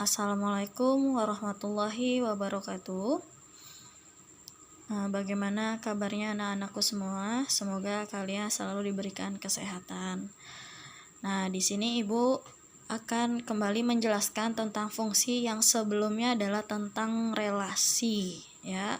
Assalamualaikum warahmatullahi wabarakatuh. Bagaimana kabarnya anak-anakku semua? Semoga kalian selalu diberikan kesehatan. Nah, di sini Ibu akan kembali menjelaskan tentang fungsi yang sebelumnya adalah tentang relasi, ya.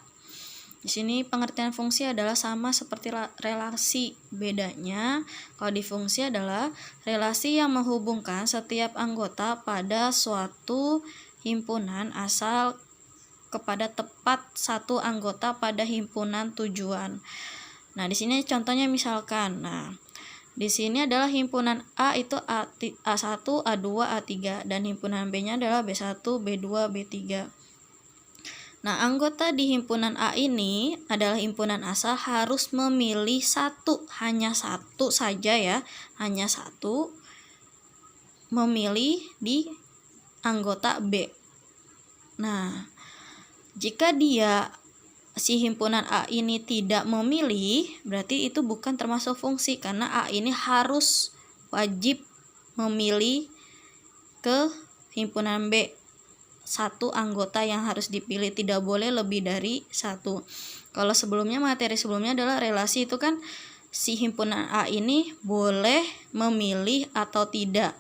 Di sini pengertian fungsi adalah sama seperti relasi. Bedanya, kalau di fungsi adalah relasi yang menghubungkan setiap anggota pada suatu himpunan asal kepada tepat satu anggota pada himpunan tujuan. Nah, di sini contohnya misalkan, di sini adalah himpunan A itu A1, A2, A3 dan himpunan B-nya adalah B1, B2, B3. Nah, anggota di himpunan A ini adalah himpunan asal harus memilih hanya satu saja ya, hanya satu memilih di anggota B. Nah, jika si himpunan A ini tidak memilih, berarti itu bukan termasuk fungsi karena A ini harus wajib memilih ke himpunan B. Satu anggota yang harus dipilih, tidak boleh lebih dari satu. Kalau materi sebelumnya adalah relasi, itu kan si himpunan A ini boleh memilih atau tidak,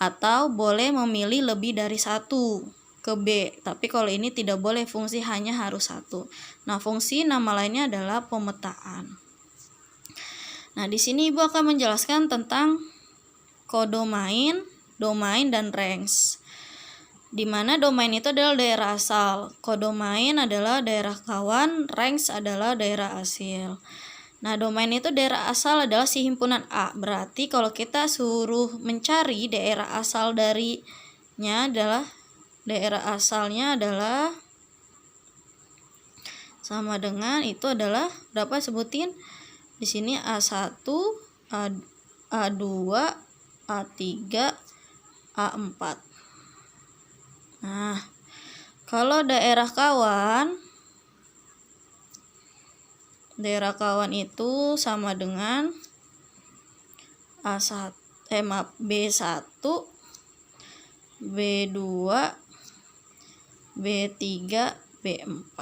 atau boleh memilih lebih dari satu ke B. Tapi kalau ini tidak boleh, fungsi hanya harus satu. Nah, fungsi nama lainnya adalah pemetaan. Nah, di sini Ibu akan menjelaskan tentang kodomain, domain, dan range. Di mana domain itu adalah daerah asal, kodomain adalah daerah kawan, range adalah daerah hasil. Nah, domain itu daerah asal adalah si himpunan A. Berarti kalau kita suruh mencari daerah asal daerah asalnya adalah sama dengan itu adalah berapa, sebutin. Di sini A1, A2, A3, A4. Nah, kalau daerah kawan itu sama dengan B1, B2, B3, B4.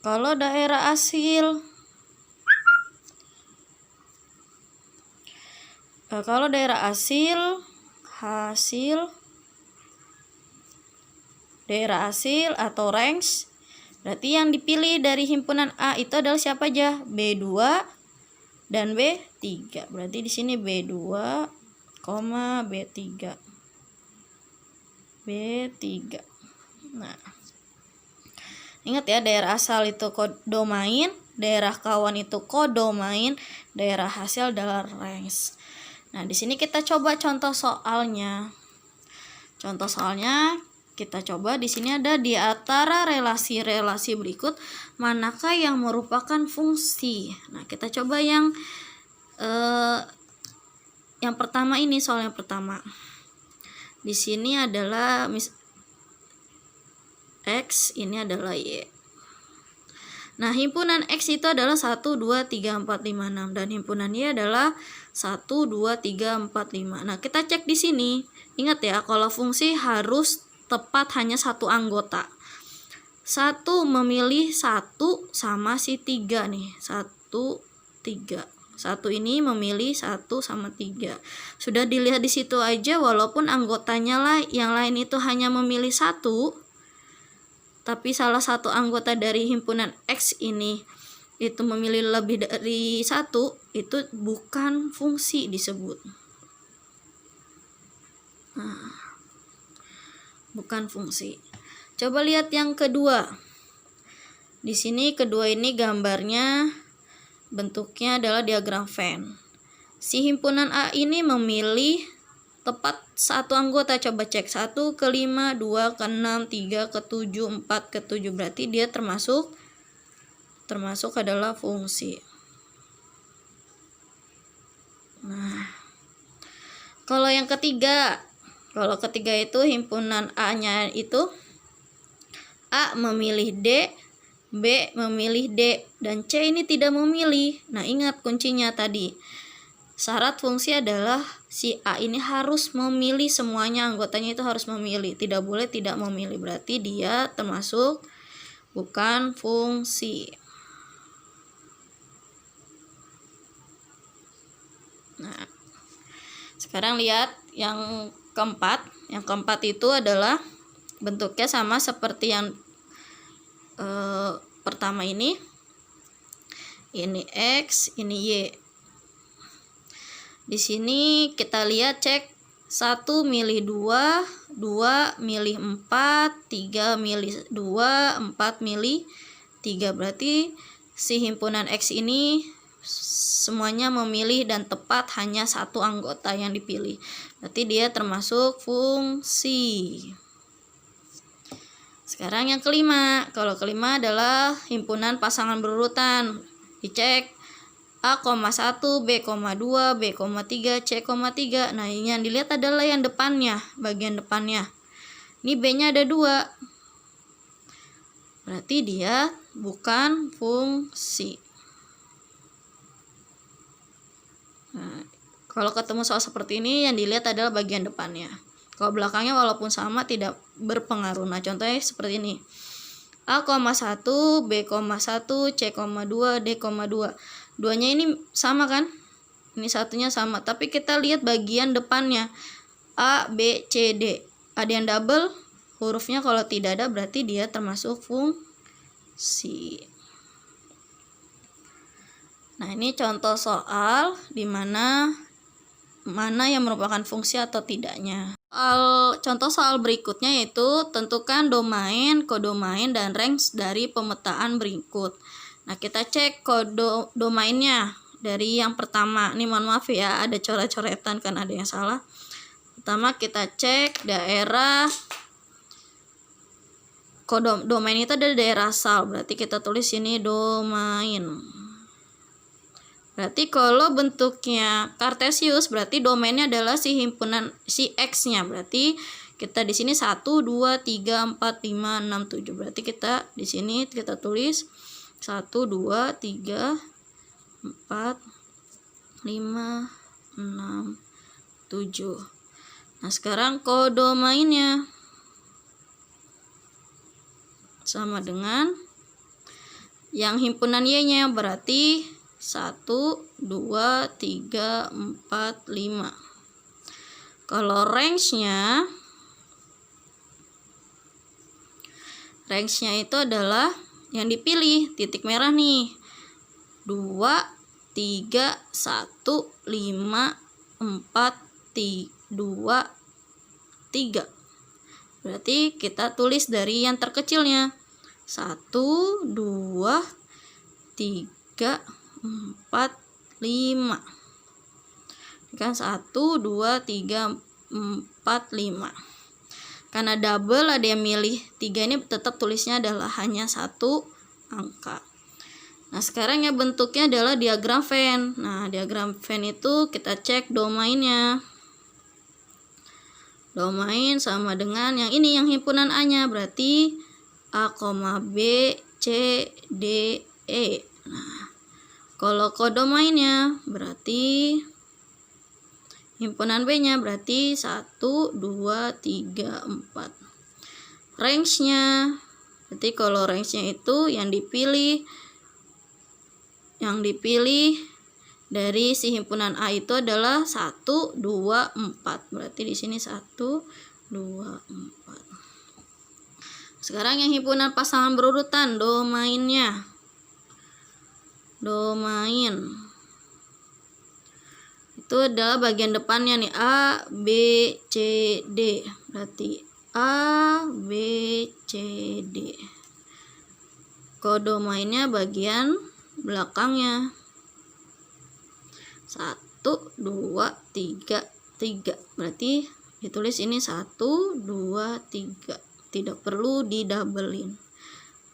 Kalau daerah hasil atau range, berarti yang dipilih dari himpunan A itu adalah siapa aja? B2 dan B3. Berarti di sini B2, B3. Nah, ingat ya, daerah asal itu kodomain, daerah kawan itu kodomain, daerah hasil adalah range. Nah, di sini kita coba contoh soalnya. Kita coba di sini ada di antara relasi-relasi berikut manakah yang merupakan fungsi. Nah, kita coba yang pertama ini, soal yang pertama. Di sini adalah X, ini adalah Y. Nah, himpunan X itu adalah 1, 2, 3, 4, 5, 6 dan himpunan Y adalah 1, 2, 3, 4, 5. Nah, kita cek di sini. Ingat ya, kalau fungsi harus tepat hanya satu anggota. 1 memilih 1 sama si 3 nih. 1, 3. 1 ini memilih 1 sama 3. Sudah dilihat di situ aja, walaupun anggotanya yang lain itu hanya memilih 1, tapi salah satu anggota dari himpunan X ini itu memilih lebih dari 1, itu bukan fungsi disebut. Bukan fungsi. Coba lihat yang kedua. Di sini kedua ini gambarnya bentuknya adalah diagram Venn. Si himpunan A ini memilih tepat satu anggota. Coba cek, 1 ke 5, 2 ke 6, 3 ke 7, 4 ke 7. Berarti dia termasuk adalah fungsi. Nah, kalau yang ketiga, itu himpunan A-nya itu A memilih D, B memilih D, dan C ini tidak memilih. Nah, ingat kuncinya tadi. Syarat fungsi adalah si A ini harus memilih semuanya, anggotanya itu harus memilih, tidak boleh tidak memilih, berarti dia termasuk bukan fungsi. Nah, sekarang lihat yang keempat. Yang keempat itu adalah bentuknya sama seperti yang pertama ini. Ini X, ini Y. Di sini kita lihat cek 1 milih 2, 2 milih 4, 3 milih 2, 4 milih 3. Berarti si himpunan X ini semuanya memilih dan tepat hanya satu anggota yang dipilih. Berarti dia termasuk fungsi. Sekarang yang kelima. Kalau kelima adalah himpunan pasangan berurutan. Dicek A,1, B,2, B,3, C,3. Nah, ini yang dilihat adalah yang depannya, bagian depannya. Ini B-nya ada 2. Berarti dia bukan fungsi. Nah, kalau ketemu soal seperti ini, yang dilihat adalah bagian depannya. Kalau belakangnya walaupun sama tidak berpengaruh. Nah, contohnya seperti ini. A,1, B,1, C,2, D,2. Duanya ini sama kan? Ini satunya sama, tapi kita lihat bagian depannya. A, B, C, D. Ada yang double hurufnya, kalau tidak ada berarti dia termasuk fungsi. Nah, ini contoh soal di mana yang merupakan fungsi atau tidaknya. Contoh soal berikutnya yaitu tentukan domain, kodomain, dan range dari pemetaan berikut. Nah, kita cek domainnya dari yang pertama. Ini mohon maaf ya, ada coret-coretan kan, ada yang salah. Pertama kita cek daerah domain itu ada daerah asal, berarti kita tulis ini domain. Berarti kalau bentuknya kartesius berarti domainnya adalah si himpunan si X-nya. Berarti kita di sini 1 2 3 4 5 6 7. Berarti kita di sini kita tulis 1 2 3 4 5 6 7. Nah, sekarang kodomainnya sama dengan yang himpunan Y-nya, berarti 1 2 3 4 5. Kalau range-nya itu adalah yang dipilih, titik merah nih. 2 3 1 5 4 2 3. Berarti kita tulis dari yang terkecilnya. 1 2 3 4 5. Kan 1 2 3 4 5. Karena double ada yang milih 3, ini tetap tulisnya adalah hanya satu angka. Nah, sekarang ya bentuknya adalah diagram Venn. Nah, diagram Venn itu kita cek domainnya. Domain sama dengan yang ini, yang himpunan A-nya, berarti A, B, C, D, E. Nah, kalau kodomainnya berarti himpunan B-nya berarti 1 2 3 4. Range-nya berarti kalau range-nya itu yang dipilih dari si himpunan A itu adalah 1 2 4. Berarti di sini 1 2 4. Sekarang yang himpunan pasangan berurutan, domainnya. Domain itu adalah bagian depannya nih, A B C D. Berarti A B C D. Kodomainnya bagian belakangnya. 1 2 3 3. Berarti ditulis ini 1 2 3. Tidak perlu didabelin.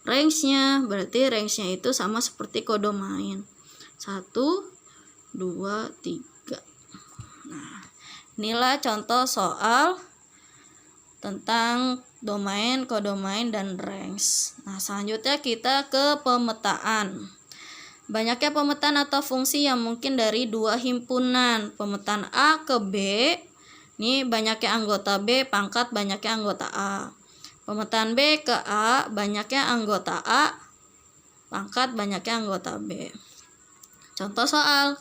Range-nya berarti range-nya itu sama seperti kodomain. 1 2 3. Nah, inilah contoh soal tentang domain, kodomain, dan range. Nah, selanjutnya kita ke pemetaan. banyaknya pemetaan atau fungsi yang mungkin dari dua himpunan. Pemetaan A ke B, ini banyaknya anggota B pangkat banyaknya anggota A. Pemetaan B ke A, banyaknya anggota A pangkat banyaknya anggota B. Contoh soal,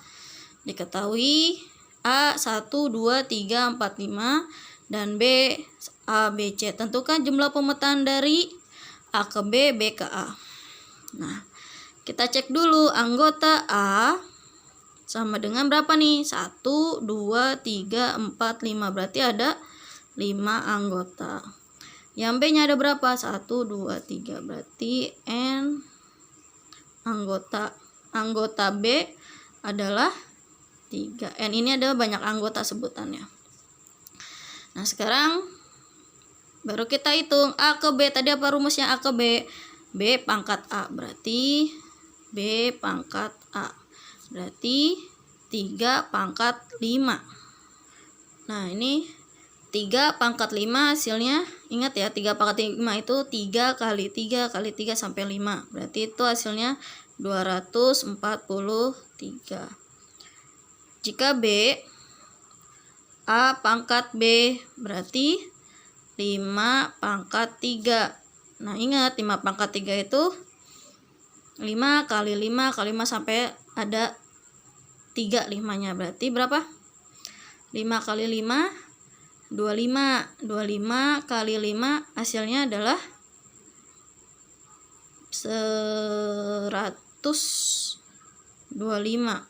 diketahui A 1, 2, 3, 4, 5 dan B A, B, C. Tentukan jumlah pemetaan dari A ke B, B ke A. Nah, kita cek dulu anggota A sama dengan berapa nih? 1, 2, 3, 4, 5. Berarti ada 5 anggota. Yang B-nya ada berapa? 1, 2, 3. Berarti N anggota. Anggota B adalah 3. N ini adalah banyak anggota sebutannya. Nah, sekarang baru kita hitung A ke B. Tadi apa rumusnya A ke B? B pangkat A. Berarti B pangkat A. Berarti 3 pangkat 5. Nah, ini 3 pangkat 5 hasilnya. Ingat ya, 3 pangkat 5 itu 3 kali 3 kali 3 sampai 5. Berarti itu hasilnya 243. Jika B A pangkat B berarti 5 pangkat 3. Nah, ingat 5 pangkat 3 itu 5 kali 5 kali 5 sampai ada 3 5-nya. Berarti berapa? 5 kali 5 25. 25 kali 5 hasilnya adalah 125.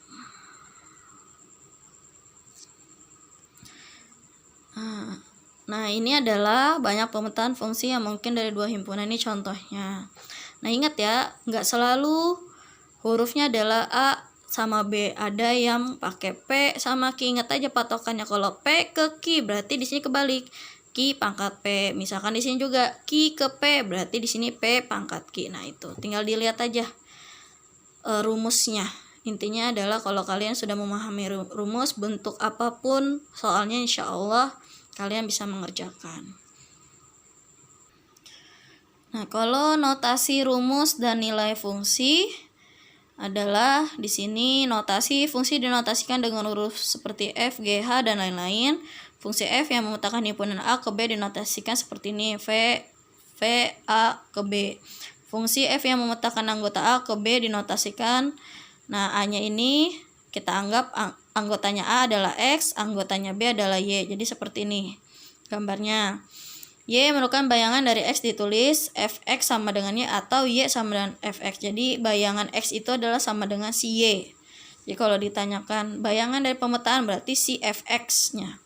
Nah, ini adalah banyak pemetaan fungsi yang mungkin dari dua himpunan. Ini contohnya. Nah, ingat ya, nggak selalu hurufnya adalah A sama B. Ada yang pakai P sama Q. Ingat aja patokannya. Kalau P ke Q berarti di sini kebalik. Q pangkat P. Misalkan di sini juga Q ke P berarti di sini P pangkat Q. Nah, itu tinggal dilihat aja rumusnya. Intinya adalah kalau kalian sudah memahami rumus bentuk apapun soalnya, insya Allah kalian bisa mengerjakan. Nah, kalau notasi rumus dan nilai fungsi adalah di sini notasi fungsi dinotasikan dengan huruf seperti F, G, H dan lain-lain. Fungsi F yang memetakan himpunan A ke B dinotasikan seperti ini, V A ke B. Fungsi F yang memetakan anggota A ke B dinotasikan, nah A-nya ini kita anggap anggotanya A adalah X, anggotanya B adalah Y. Jadi seperti ini gambarnya. Y merupakan bayangan dari X ditulis Fx sama dengan Y atau Y sama dengan Fx. Jadi bayangan X itu adalah sama dengan si Y. Jadi kalau ditanyakan bayangan dari pemetaan berarti si Fx-nya.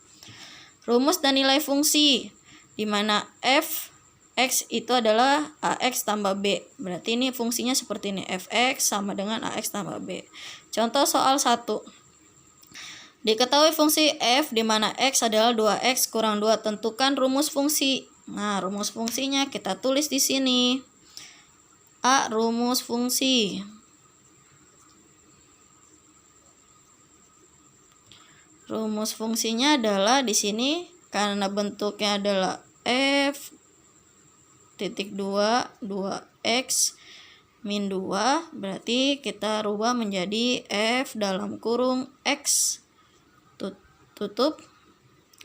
Rumus dan nilai fungsi, di mana Fx itu adalah Ax tambah B. Berarti ini fungsinya seperti ini, Fx sama dengan Ax tambah B. Contoh soal 1. Diketahui fungsi f di mana x adalah 2x kurang 2. Tentukan rumus fungsi. Nah, rumus fungsinya kita tulis di sini. A. Rumus fungsi. Rumus fungsinya adalah di sini karena bentuknya adalah f titik 2 2x min 2, berarti kita rubah menjadi f dalam kurung x tutup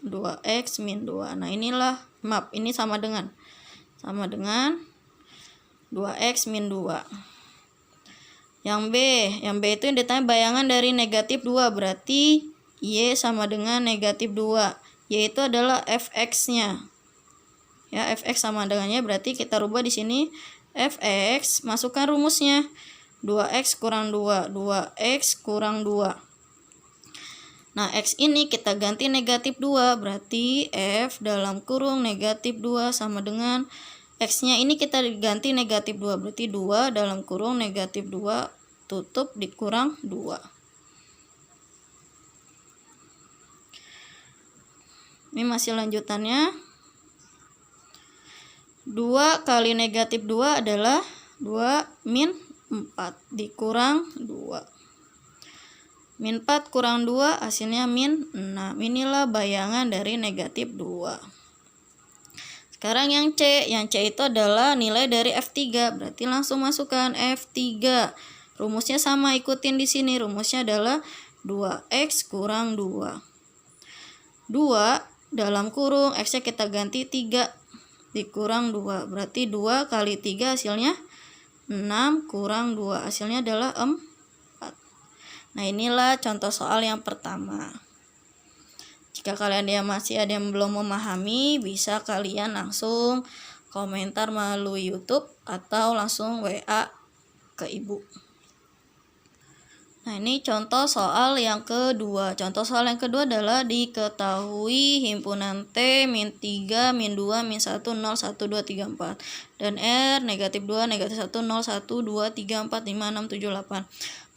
2x min 2. Nah, inilah map ini sama dengan 2x min 2. Yang B itu yang ditanya bayangan dari negatif 2, berarti Y sama dengan negatif 2. Y itu adalah Fx-nya. Ya, Fx sama dengannya berarti kita rubah di sini Fx, masukkan rumusnya 2x kurang 2, 2x kurang 2. Nah, X ini kita ganti negatif 2, berarti F dalam kurung negatif 2 sama dengan X-nya ini kita ganti negatif 2, berarti 2 dalam kurung negatif 2 tutup dikurang 2. Ini masih lanjutannya. 2 kali negatif 2 adalah 2 min 4 dikurang 2. Min 4 kurang 2 hasilnya min 6. Inilah bayangan dari negatif 2. Sekarang yang C. Yang C itu adalah nilai dari F3. Berarti langsung masukkan F3. Rumusnya sama, ikutin di sini. Rumusnya adalah 2x kurang 2. 2 dalam kurung x-nya kita ganti 3 dikurang 2. Berarti 2 kali 3 hasilnya 6 kurang 2. Hasilnya adalah 4. Nah, inilah contoh soal yang pertama. Jika kalian masih ada yang belum memahami, bisa kalian langsung komentar melalui YouTube atau langsung WA ke ibu. Nah, ini contoh soal yang kedua. Contoh soal yang kedua adalah diketahui himpunan T min 3, min 2, min 1, 0, 1, 2, 3, 4. Dan R negatif 2, negatif 1, 0, 1, 2, 3, 4, 5, 6, 7, 8.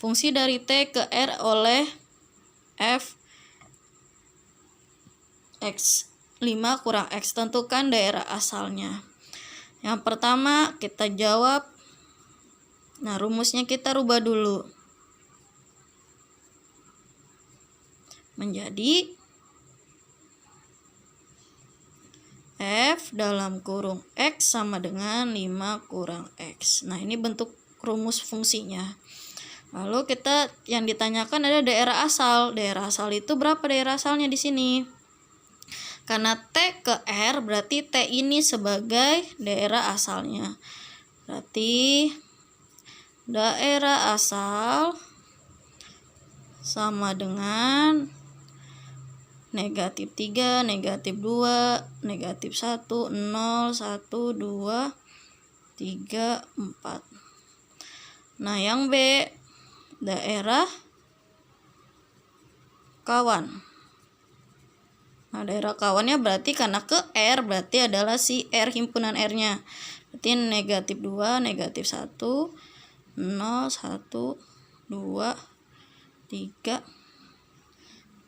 Fungsi dari T ke R oleh F X 5 kurang X. Tentukan daerah asalnya. Yang pertama kita jawab. Nah, rumusnya kita rubah dulu. Menjadi F dalam kurung X sama dengan 5 kurang X. Nah, ini bentuk rumus fungsinya. Lalu kita yang ditanyakan ada daerah asal. Daerah asal itu berapa daerah asalnya di sini? Karena T ke R berarti T ini sebagai daerah asalnya. Berarti daerah asal sama dengan negatif 3, negatif 2, negatif 1, 0, 1, 2, 3, 4. Nah, yang B, daerah kawan. Nah, daerah kawannya berarti karena ke R berarti adalah si R himpunan R-nya. Berarti negatif 2, negatif 1, 0, 1, 2, 3,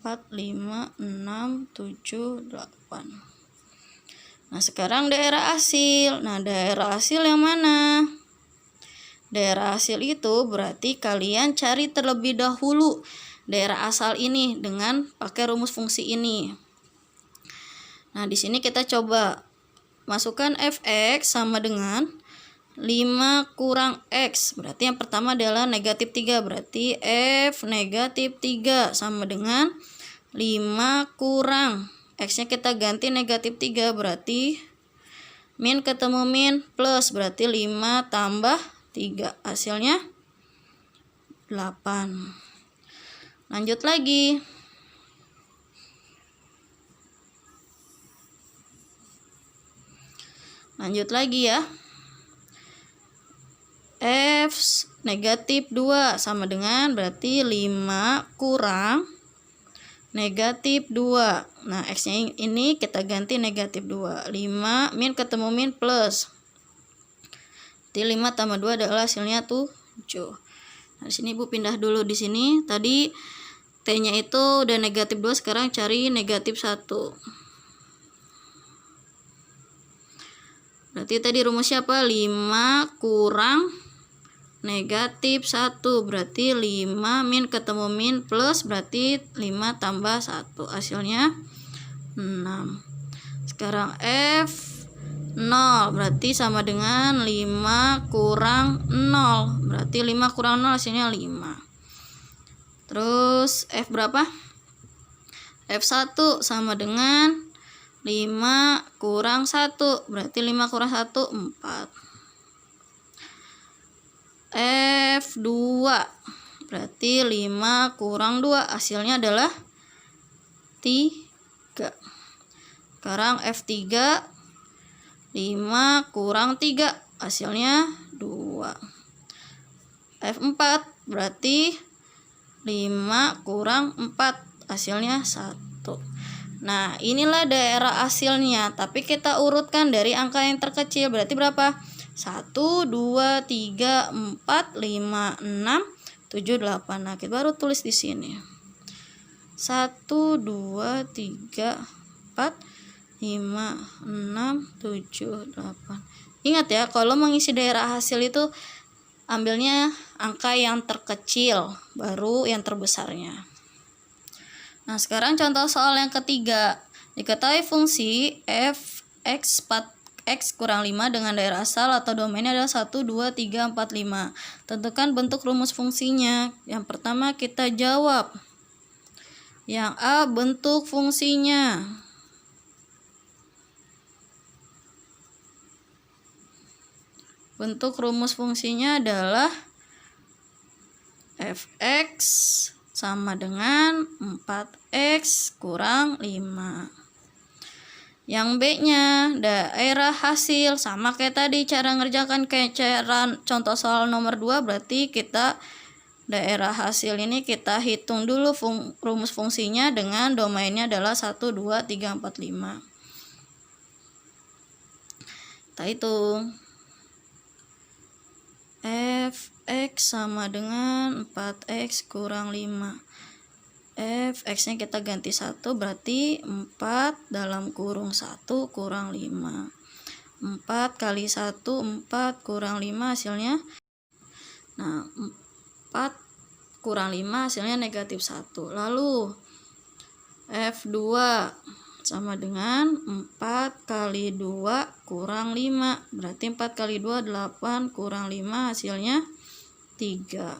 4, 5, 6, 7, 8. Nah, sekarang daerah hasil. Nah, daerah hasil yang mana? Daerah hasil itu berarti kalian cari terlebih dahulu daerah asal ini dengan pakai rumus fungsi ini. Nah, di sini kita coba masukkan fx sama dengan 5 kurang x. Berarti yang pertama adalah negatif 3. Berarti f negatif 3 sama dengan 5 kurang x-nya kita ganti negatif 3. Berarti min ketemu min plus. Berarti 5 tambah 3. Hasilnya 8. Lanjut lagi. Lanjut lagi ya. F negatif 2 sama dengan berarti 5 kurang negatif 2. Nah, X-nya ini kita ganti negatif 2. 5 min ketemu min plus. Jadi 5 tambah 2 adalah hasilnya 7. Nah, di sini Ibu pindah dulu di sini. Tadi T-nya itu udah negatif 2, sekarang cari negatif 1. Berarti tadi rumusnya apa? 5 kurang negatif 1. Berarti 5 min ketemu min plus. Berarti 5 tambah 1. Hasilnya 6. Sekarang F 0. Berarti sama dengan 5 kurang 0. Berarti 5 kurang 0 hasilnya 5. Terus F berapa? F1 sama dengan 5 kurang 1. Berarti 5 kurang 1, 4. F2. Berarti 5 kurang 2. Hasilnya adalah 3. Sekarang F3. 5 kurang 3. Hasilnya 2. F4. Berarti 5 kurang 4. Hasilnya 1. Nah, inilah daerah hasilnya, tapi kita urutkan dari angka yang terkecil. Berarti berapa? 1, 2, 3, 4, 5, 6, 7, 8. Nah, kita baru tulis di sini. 1, 2, 3, 4, 5, 6, 7, 8. Ingat ya, kalau mengisi daerah hasil itu ambilnya angka yang terkecil, baru yang terbesarnya. Nah, sekarang contoh soal yang ketiga. Diketahui fungsi f(x) X kurang 5 dengan daerah asal atau domainnya adalah 1, 2, 3, 4, 5. Tentukan bentuk rumus fungsinya. Yang pertama kita jawab. Yang A, bentuk fungsinya. Bentuk rumus fungsinya adalah fx sama dengan 4x kurang 5. Yang B-nya daerah hasil, sama kayak tadi cara ngerjakan kayak cara contoh soal nomor 2, berarti kita daerah hasil ini kita hitung dulu rumus fungsinya dengan domainnya adalah 1, 2, 3, 4, 5. Kita hitung. Fx sama dengan 4x kurang 5. Fx-nya kita ganti 1, berarti 4 dalam kurung 1 kurang 5. 4 kali 1, 4 kurang 5 hasilnya. Nah, 4 kurang 5 hasilnya negatif 1. Lalu F2 sama dengan 4 kali 2 kurang 5. Berarti 4 kali 2, 8 kurang 5 hasilnya 3.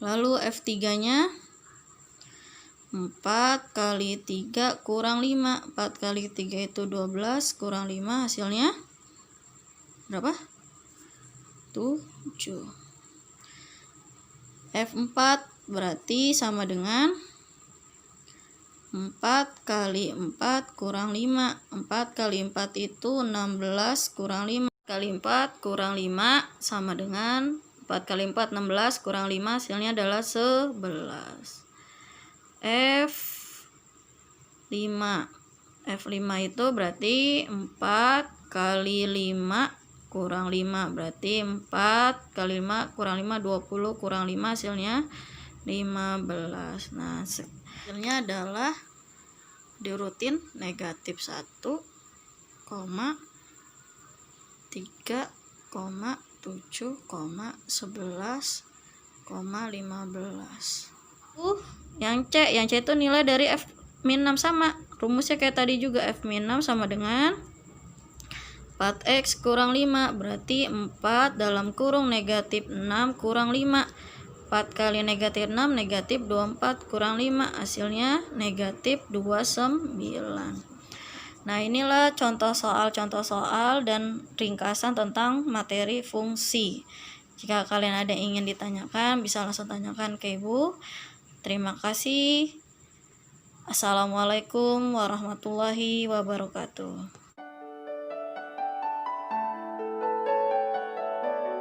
Lalu F3-nya 4 kali 3 kurang 5. 4 kali 3 itu 12 kurang 5 hasilnya berapa? 7. F4 berarti sama dengan 4 kali 4 kurang 5. 4 kali 4 itu 16 kurang 5. 4 kali 4 kurang 5 sama dengan 4 kali 4, 16 kurang 5 hasilnya adalah 11. F5 itu berarti 4 kali 5 kurang 5, berarti 4 kali 5 kurang 5, 20 kurang 5 hasilnya 15. Nah, hasilnya adalah diurutin negatif 1, 3, 7, 11, 15. Yang C itu nilai dari F-6 sama. Rumusnya kayak tadi juga, F-6 sama dengan 4x kurang 5. Berarti 4 dalam kurung negatif 6 kurang 5. 4 kali negatif 6 negatif 24 kurang 5. Hasilnya negatif 29. Nah, inilah contoh soal dan ringkasan tentang materi fungsi. Jika kalian ada yang ingin ditanyakan, bisa langsung tanyakan ke Ibu. Terima kasih. Assalamualaikum warahmatullahi wabarakatuh.